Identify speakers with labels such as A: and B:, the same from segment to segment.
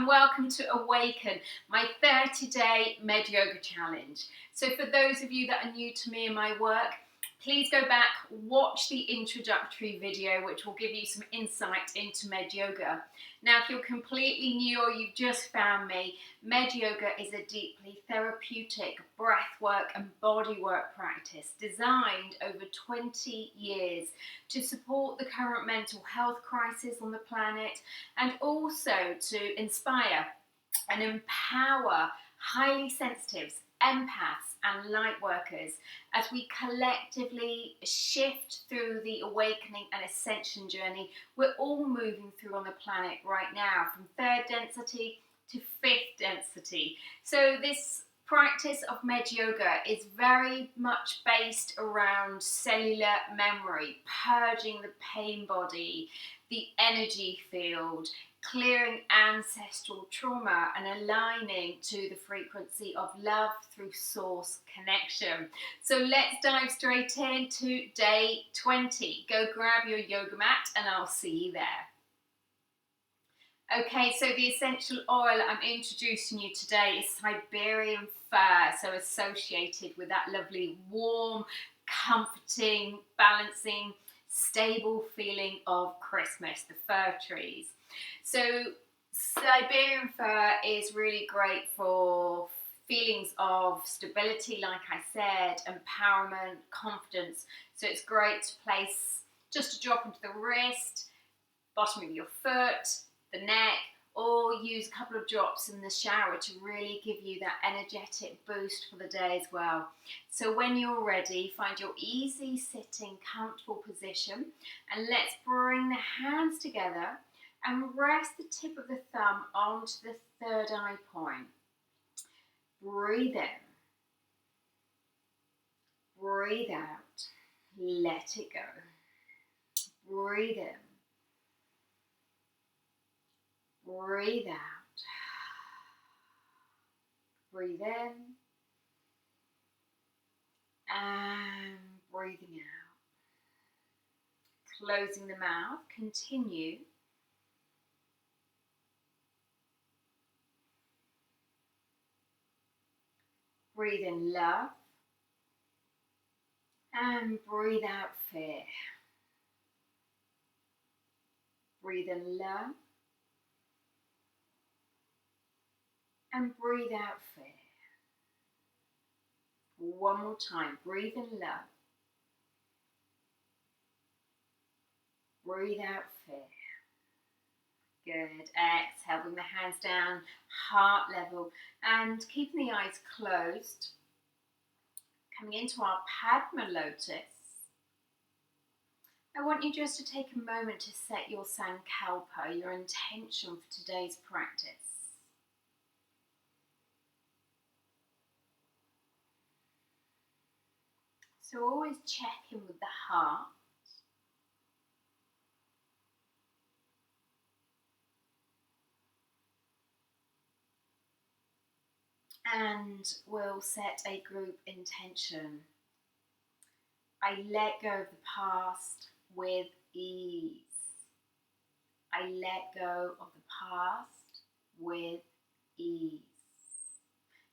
A: welcome to Awaken, my 30-day MedYoga challenge. So for those of you that are new to me and my work, please go back, watch the introductory video, which will give you some insight into MedYoga. Now, if you're completely new or you've just found me, MedYoga is a deeply therapeutic breathwork and bodywork practice designed over 20 years to support the current mental health crisis on the planet and also to inspire and empower highly sensitives, empaths and light workers as we collectively shift through the awakening and ascension journey we're all moving through on the planet right now, from third density to fifth density. So this practice of MedYoga is very much based around cellular memory, purging the pain body, the energy field, clearing ancestral trauma and aligning to the frequency of love through source connection. So let's dive straight into day 20. Go grab your yoga mat and I'll see you there. Okay, so the essential oil I'm introducing you today is Siberian fir, so associated with that lovely warm, comforting, balancing, stable feeling of Christmas, the fir trees. So Siberian fir is really great for feelings of stability, like I said, empowerment, confidence. So it's great to place just a drop into the wrist, bottom of your foot, the neck, or use a couple of drops in the shower to really give you that energetic boost for the day as well. So when you're ready, find your easy sitting, comfortable position, and let's bring the hands together and rest the tip of the thumb onto the third eye point. Breathe in. Breathe out. Let it go. Breathe in. Breathe out. Breathe in. And breathing out. Closing the mouth. Continue. Breathe in love and breathe out fear. Breathe in love and breathe out fear. One more time. Breathe in love. Breathe out fear. Good. Exhale, bring the hands down, heart level, and keeping the eyes closed. Coming into our Padma Lotus. I want you just to take a moment to set your sankalpa, your intention for today's practice. So always check in with the heart. And we'll set a group intention. I let go of the past with ease. I let go of the past with ease.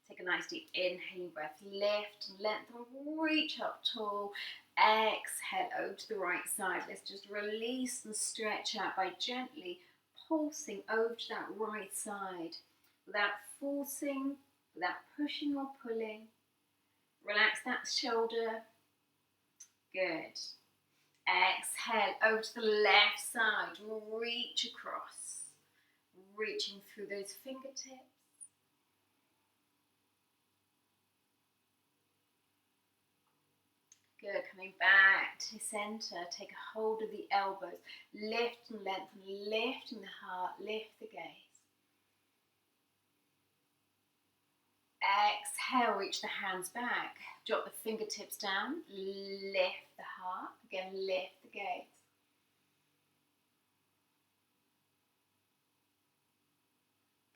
A: Take a nice deep inhaling breath. Lift and lengthen, reach up tall. Exhale over to the right side. Let's just release and stretch out by gently pulsing over to that right side without forcing, without pushing or pulling. Relax that shoulder. Good. Exhale over to the left side. Reach across. Reaching through those fingertips. Good. Coming back to center. Take a hold of the elbows. Lift and lengthen. Lifting the heart. Lift the gaze. Exhale, reach the hands back. Drop the fingertips down. Lift the heart. Again, lift the gaze.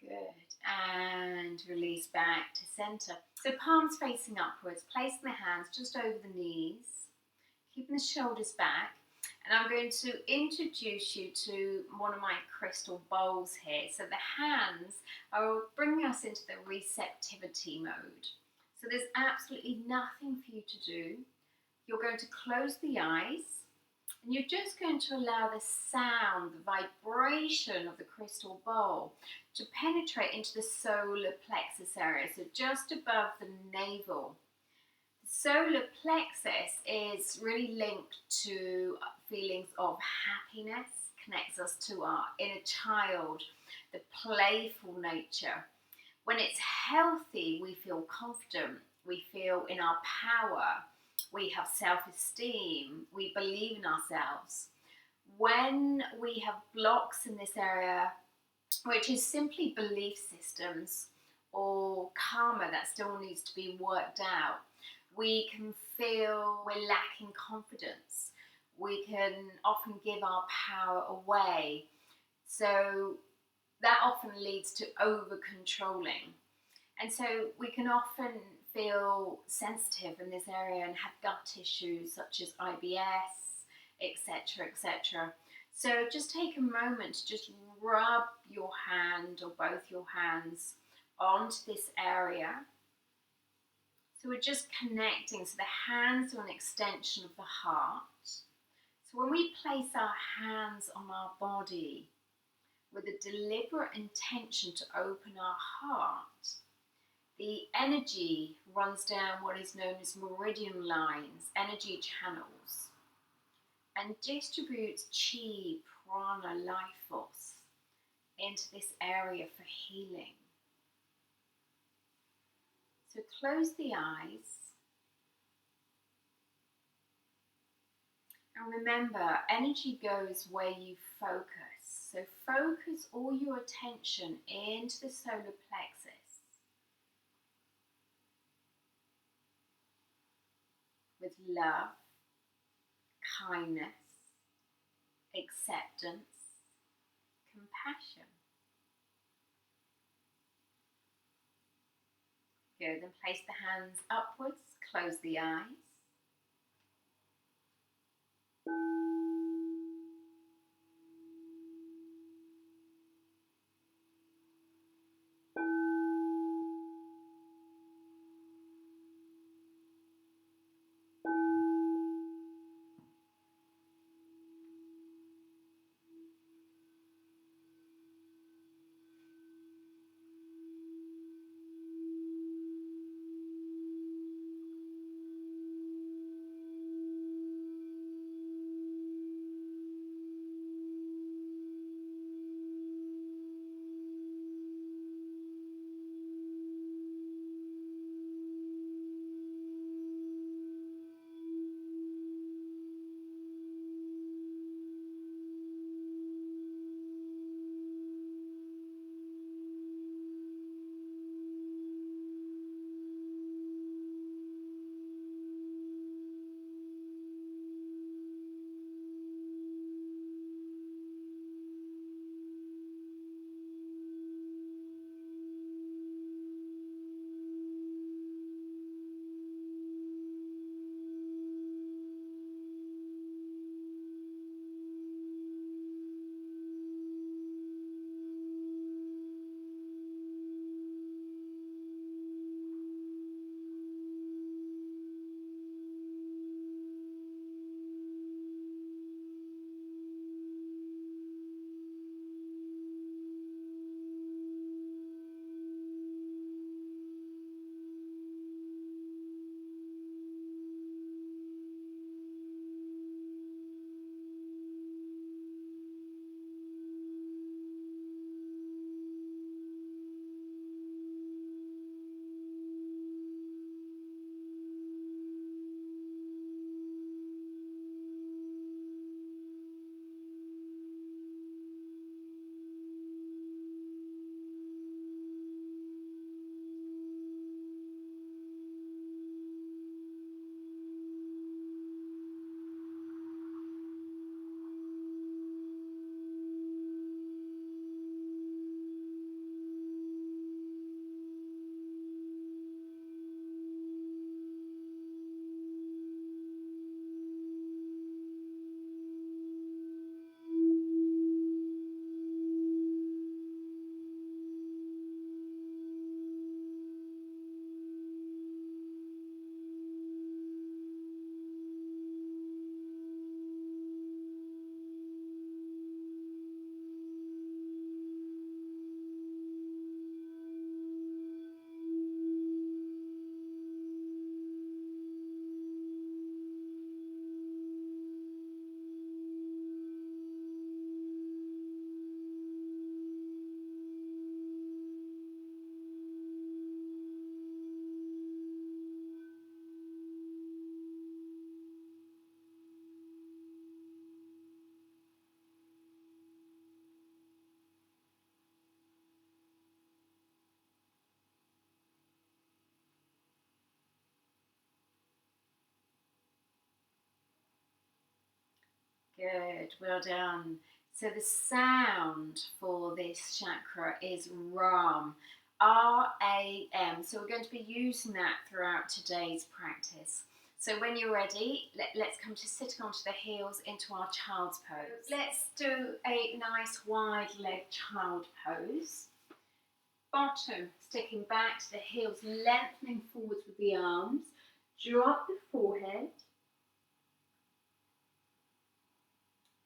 A: Good. And release back to center. So palms facing upwards. Placing the hands just over the knees. Keeping the shoulders back. And I'm going to introduce you to one of my crystal bowls here. So the hands are bringing us into the receptivity mode. So there's absolutely nothing for you to do. You're going to close the eyes and you're just going to allow the sound, the vibration of the crystal bowl to penetrate into the solar plexus area, so just above the navel. Solar plexus is really linked to feelings of happiness, connects us to our inner child, the playful nature. When it's healthy, we feel confident, we feel in our power, we have self-esteem, we believe in ourselves. When we have blocks in this area, which is simply belief systems or karma that still needs to be worked out, we can feel we're lacking confidence. We can often give our power away. So that often leads to over-controlling. And so we can often feel sensitive in this area and have gut issues such as IBS, etc., etc. So just take a moment to just rub your hand or both your hands onto this area. So we're just connecting, so the hands are an extension of the heart. So when we place our hands on our body with a deliberate intention to open our heart, the energy runs down what is known as meridian lines, energy channels, and distributes chi, prana, life force into this area for healing. So close the eyes and remember, energy goes where you focus. So focus all your attention into the solar plexus with love, kindness, acceptance, compassion. Good, then place the hands upwards, close the eyes. Good, well done. So the sound for this chakra is Ram, R-A-M. So we're going to be using that throughout today's practice. So when you're ready, let's come to sitting onto the heels into our child's pose. Let's do a nice wide leg child pose. Bottom sticking back to the heels, lengthening forwards with the arms. Drop the forehead.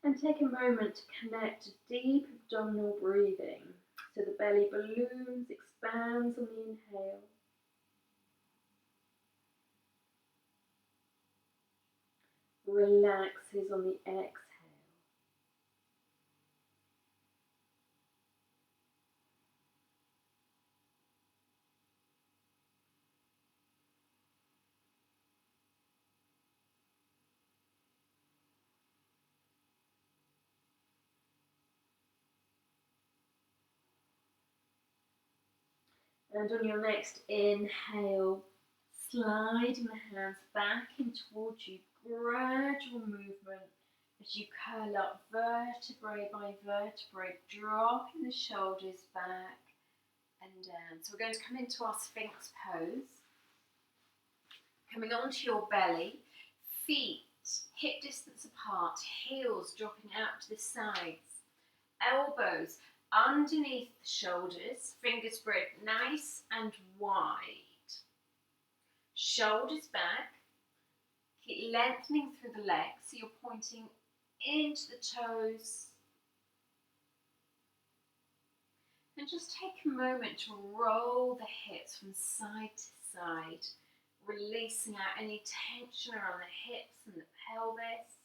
A: And take a moment to connect to deep abdominal breathing. So the belly balloons, expands on the inhale. Relaxes on the exhale. And on your next inhale, sliding the hands back in towards you, gradual movement as you curl up vertebrae by vertebrae, dropping the shoulders back and down. So we're going to come into our Sphinx Pose. Coming onto your belly, feet hip distance apart, heels dropping out to the sides, elbows underneath the shoulders, fingers spread nice and wide. Shoulders back, keep lengthening through the legs so you're pointing into the toes. And just take a moment to roll the hips from side to side, releasing out any tension around the hips and the pelvis.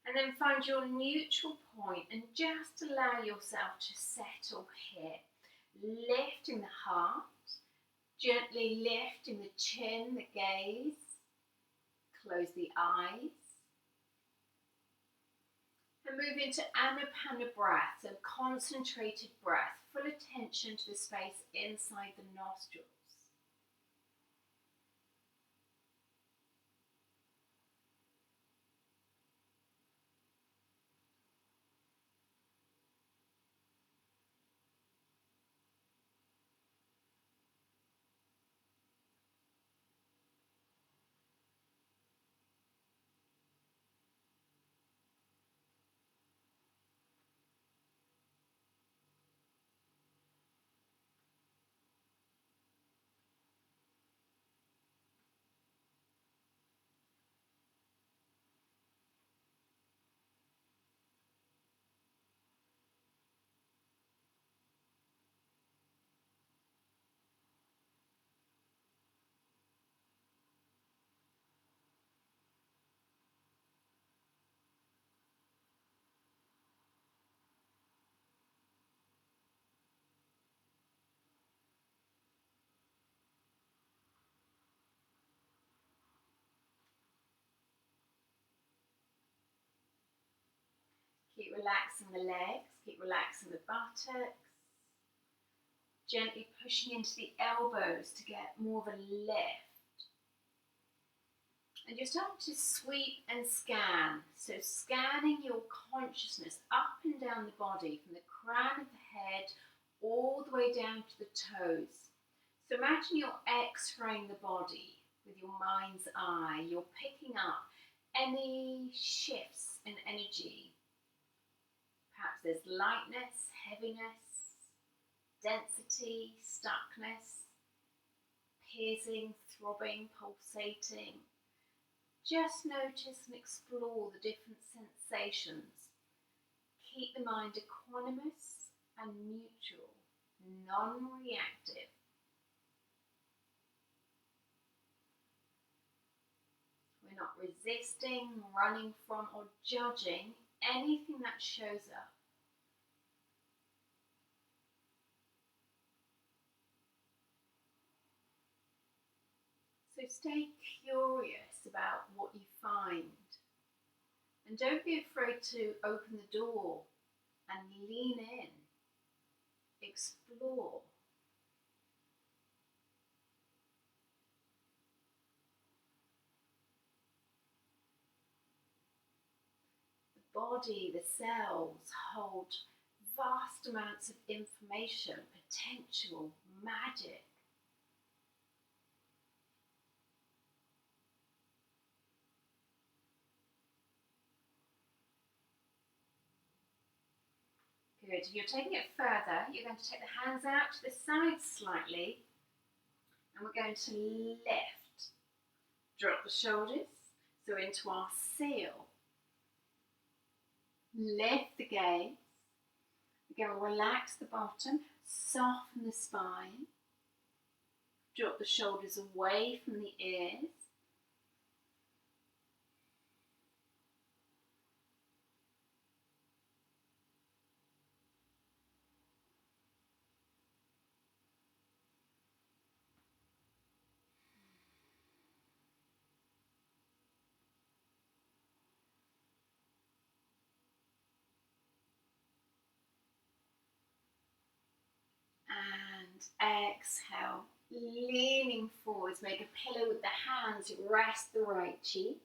A: And then find your neutral point and just allow yourself to settle here. Lifting the heart, gently lifting the chin, the gaze. Close the eyes. And move into Anapana breath, so concentrated breath, full attention to the space inside the nostrils. Keep relaxing the legs, keep relaxing the buttocks. Gently pushing into the elbows to get more of a lift. And you're starting to sweep and scan. So scanning your consciousness up and down the body from the crown of the head all the way down to the toes. So imagine you're x-raying the body with your mind's eye. You're picking up any shifts in energy. Perhaps there's lightness, heaviness, density, stuckness, piercing, throbbing, pulsating. Just notice and explore the different sensations. Keep the mind equanimous and neutral, non-reactive. We're not resisting, running from, or judging anything that shows up. So stay curious about what you find. And don't be afraid to open the door and lean in. Explore. body, the cells, hold vast amounts of information, potential, magic. Good. If you're taking it further, you're going to take the hands out to the side slightly, and we're going to lift. Drop the shoulders, so into our seal. Lift the gaze. Again, relax the bottom, soften the spine. Drop the shoulders away from the ears. And exhale, leaning forwards, make a pillow with the hands, rest the right cheek.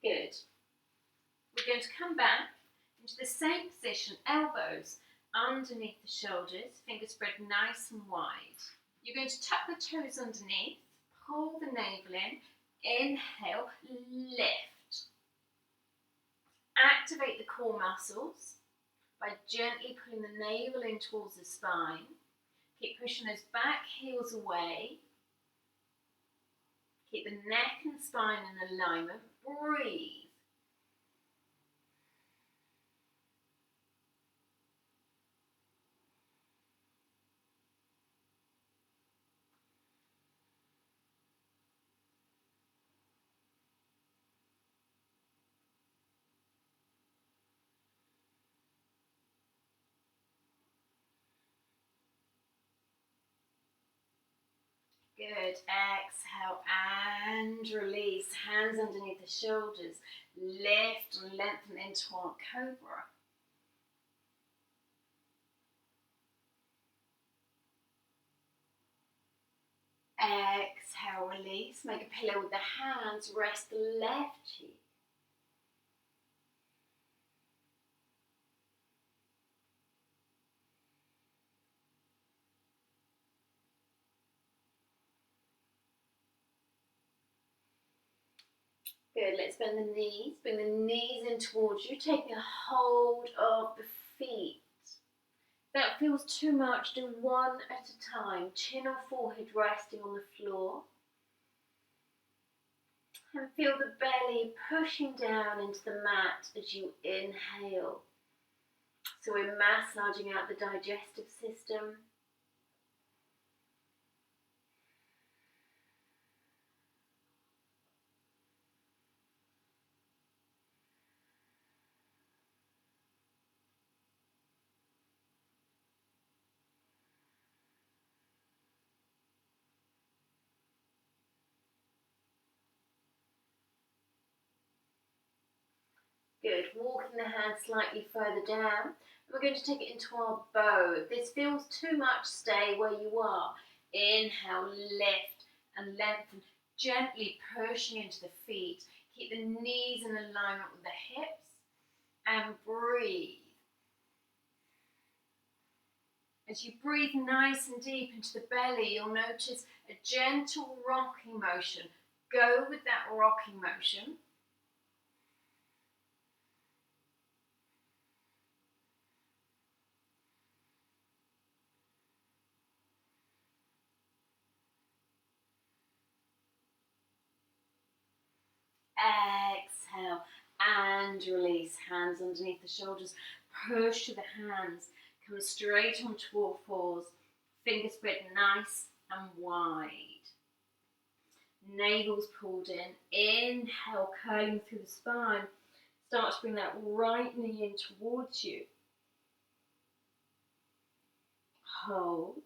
A: Good. We're going to come back into the same position, elbows underneath the shoulders, fingers spread nice and wide. You're going to tuck the toes underneath, pull the navel in, inhale, lift. Activate the core muscles by gently pulling the navel in towards the spine. Keep pushing those back heels away. Keep the neck and spine in alignment. Breathe. Good. Exhale and release. Hands underneath the shoulders. Lift and lengthen into our cobra. Exhale, release. Make a pillow with the hands. Rest the left cheek. Good, let's bend the knees. Bring the knees in towards you, taking a hold of the feet. If that feels too much, do one at a time. Chin or forehead resting on the floor. And feel the belly pushing down into the mat as you inhale. So we're massaging out the digestive system. Good, walking the hands slightly further down. We're going to take it into our bow. If this feels too much, stay where you are. Inhale, lift and lengthen, gently pushing into the feet. Keep the knees in alignment with the hips and breathe. As you breathe nice and deep into the belly, you'll notice a gentle rocking motion. Go with that rocking motion. Exhale and release. Hands underneath the shoulders. Push to the hands. Come straight onto all fours. Fingers spread nice and wide. Navel's pulled in. Inhale, curling through the spine. Start to bring that right knee in towards you. Hold.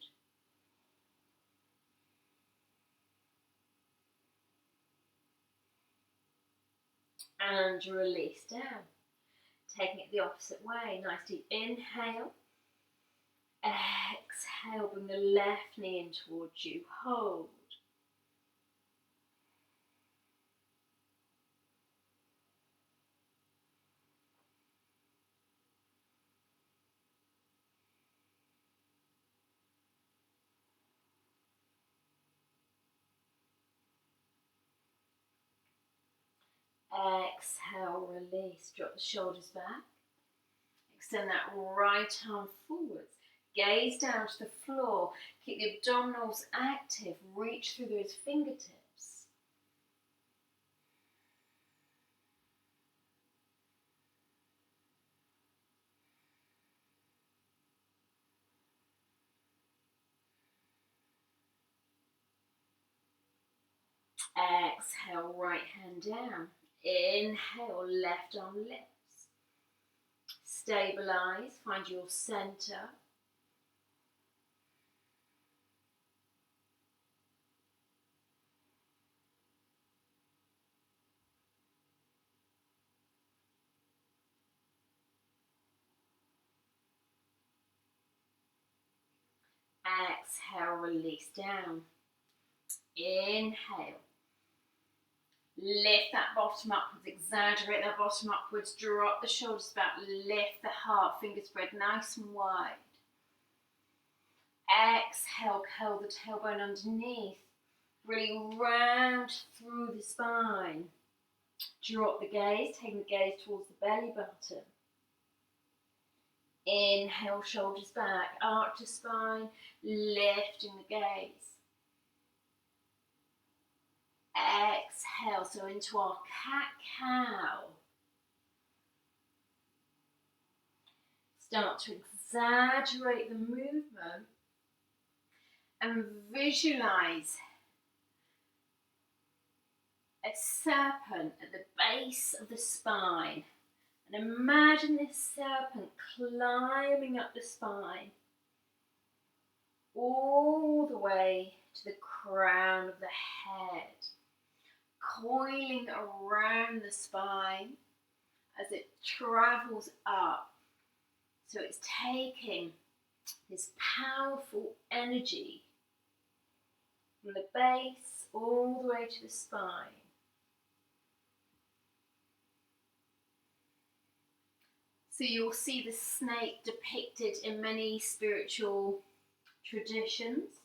A: and release down. Taking it the opposite way. Nice deep inhale. Exhale, bring the left knee in towards you. Hold. Exhale, release. Drop the shoulders back. Extend that right arm forwards. Gaze down to the floor. Keep the abdominals active. Reach through those fingertips. Exhale, right hand down. Inhale, left arm lifts. Stabilize, find your center. Exhale, release down. Inhale. Lift that bottom upwards, exaggerate that bottom upwards, drop the shoulders back, lift the heart, fingers spread nice and wide. Exhale, curl the tailbone underneath, really round through the spine. Drop the gaze, taking the gaze towards the belly button. Inhale, shoulders back, arch the spine, lifting the gaze. Exhale, so into our cat-cow. Start to exaggerate the movement and visualize a serpent at the base of the spine. And imagine this serpent climbing up the spine all the way to the crown of the head, coiling around the spine as it travels up. So it's taking this powerful energy from the base all the way to the spine. So you'll see the snake depicted in many spiritual traditions,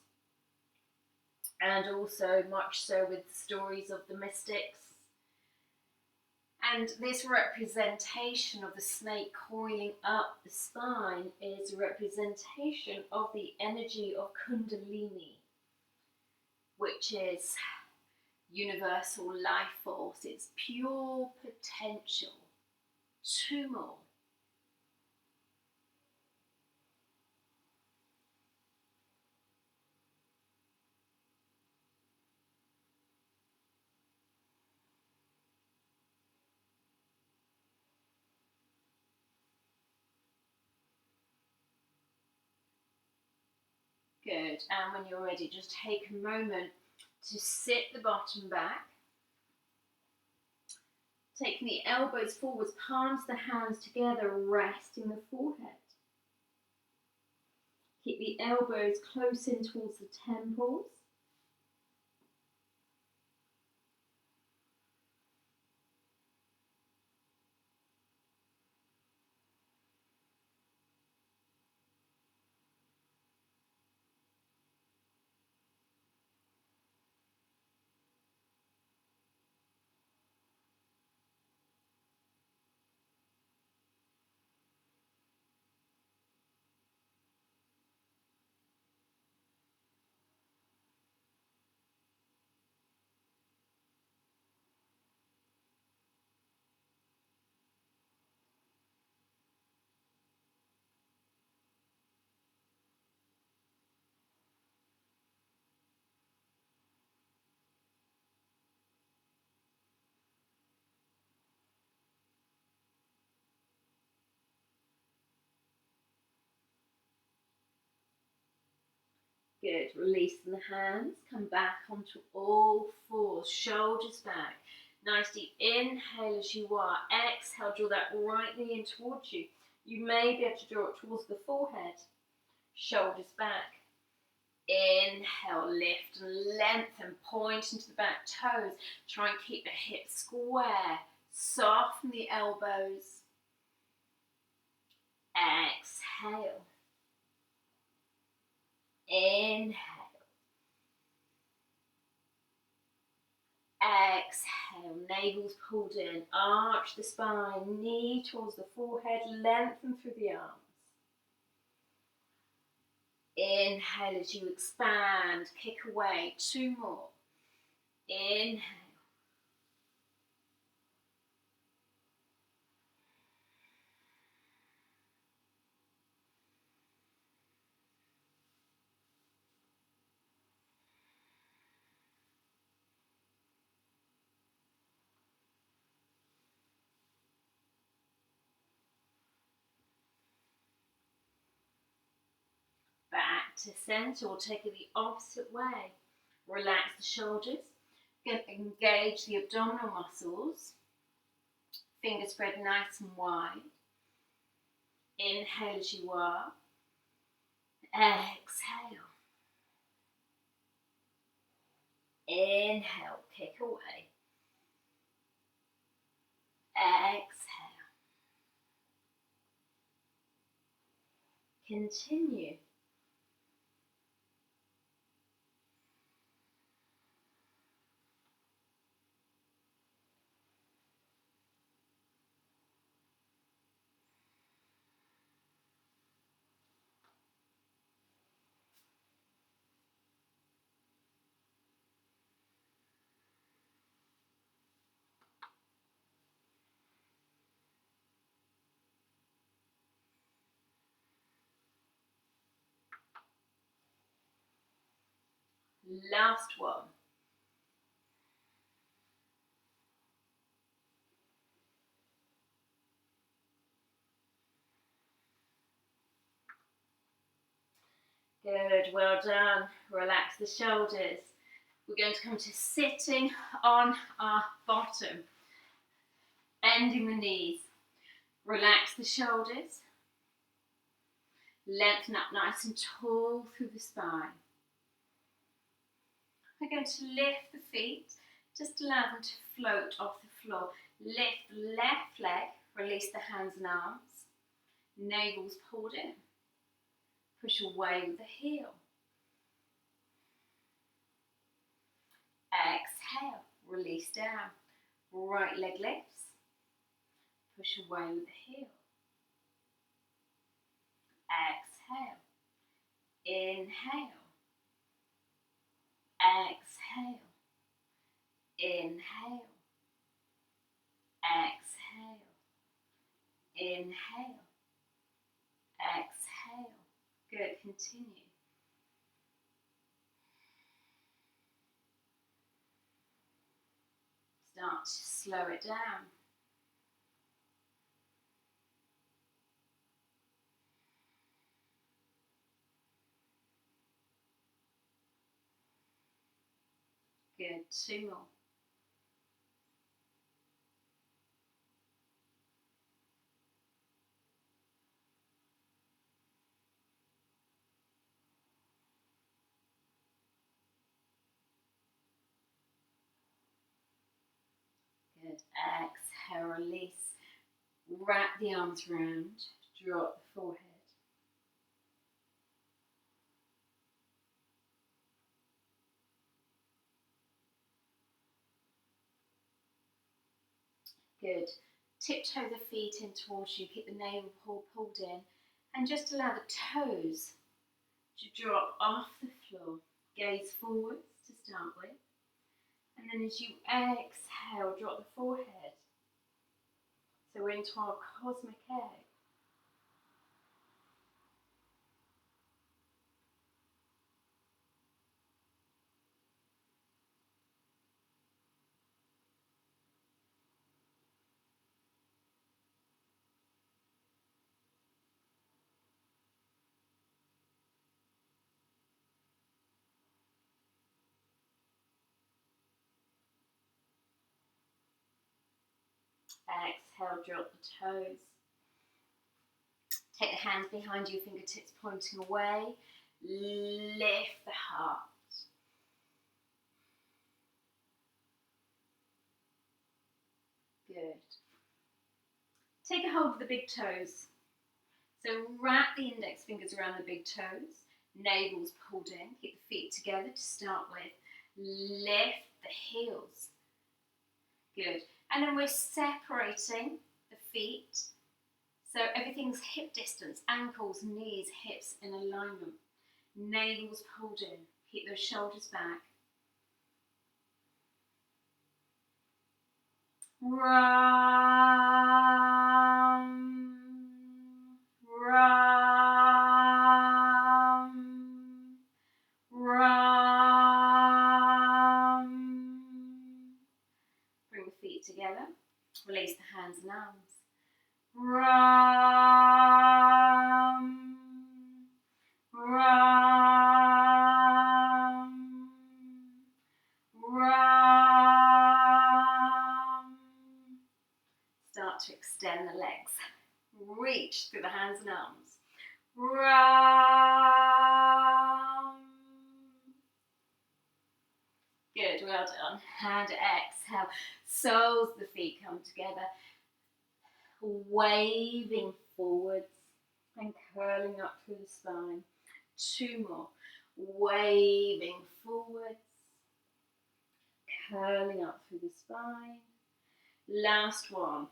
A: and also much so with stories of the mystics. And this representation of the snake coiling up the spine is a representation of the energy of Kundalini, which is universal life force. It's pure potential. 2 more. Good, and when you're ready, just take a moment to sit the bottom back. Taking the elbows forwards, palms the hands together, resting the forehead. Keep the elbows close in towards the temples. Good, releasing the hands, come back onto all fours, shoulders back. Nice deep inhale as you are. Exhale, draw that right knee in towards you. You may be able to draw it towards the forehead. Shoulders back. Inhale, lift and lengthen, point into the back toes. Try and keep the hips square. Soften the elbows. Exhale. Inhale. Exhale, navel's pulled in, arch the spine, knee towards the forehead, lengthen through the arms. Inhale as you expand, kick away, 2 more. Inhale. Back to center, or take it the opposite way. Relax the shoulders, engage the abdominal muscles. Fingers spread nice and wide. Inhale as you are. Exhale. Inhale, kick away. Exhale. Continue. Last one. Good, well done. Relax the shoulders. We're going to come to sitting on our bottom, bending the knees. Relax the shoulders. Lengthen up nice and tall through the spine. We're going to lift the feet, just allow them to float off the floor. Lift the left leg, release the hands and arms. Navel's pulled in. Push away with the heel. Exhale, release down. Right leg lifts. Push away with the heel. Exhale. Inhale. Exhale. Inhale. Exhale. Inhale. Exhale. Good, continue. Start to slow it down. Good, 2 more. Good, exhale, release. Wrap the arms around, drop the forehead. Good. Tiptoe the feet in towards you, keep the navel pulled in, and just allow the toes to drop off the floor. Gaze forwards to start with, and then as you exhale, drop the forehead. So we're into our cosmic egg. Exhale, drop the toes. Take the hands behind you, fingertips pointing away. Lift the heart. Good. Take a hold of the big toes. So wrap the index fingers around the big toes. Navel's pulled in. Keep the feet together to start with. Lift the heels. Good. And then we're separating the feet. So everything's hip distance, ankles, knees, hips in alignment. Navel's pulled in. Keep those shoulders back. Ram, ram, ram. Bring the feet together. Release the hands and arms. Ram, ram, ram. Start to extend the legs. Reach through the hands and arms. Ram. Good, well done. And exhale. Soles the feet come together. Waving forwards and curling up through the spine. 2 more. Waving forwards, curling up through the spine. Last one.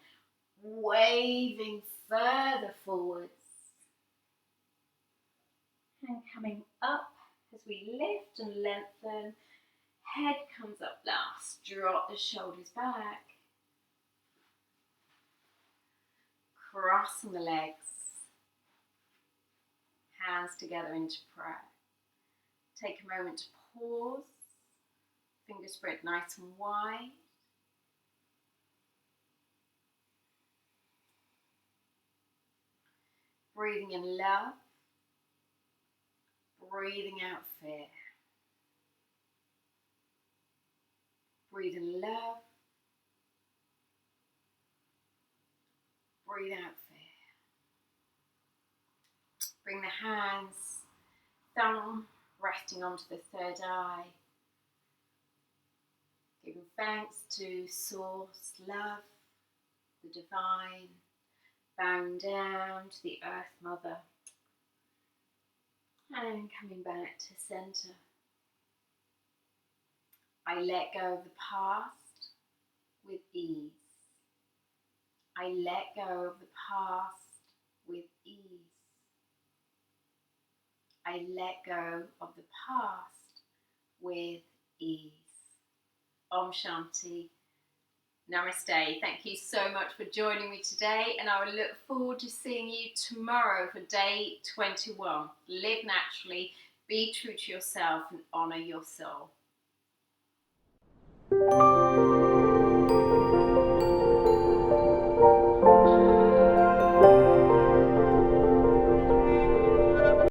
A: Waving further forwards and coming up as we lift and lengthen. Head comes up last. Drop the shoulders back. Crossing the legs, hands together into prayer. Take a moment to pause, fingers spread nice and wide. Breathing in love, breathing out fear. Breathe in love, breathe out fear. Bring the hands, thumb resting onto the third eye. Giving thanks to Source, love, the divine. Bowing down to the Earth Mother. And coming back to center. I let go of the past with ease. I let go of the past with ease. I let go of the past with ease. Om Shanti. Namaste. Thank you so much for joining me today, and I will look forward to seeing you tomorrow for day 21. Live naturally, be true to yourself, and honour your soul.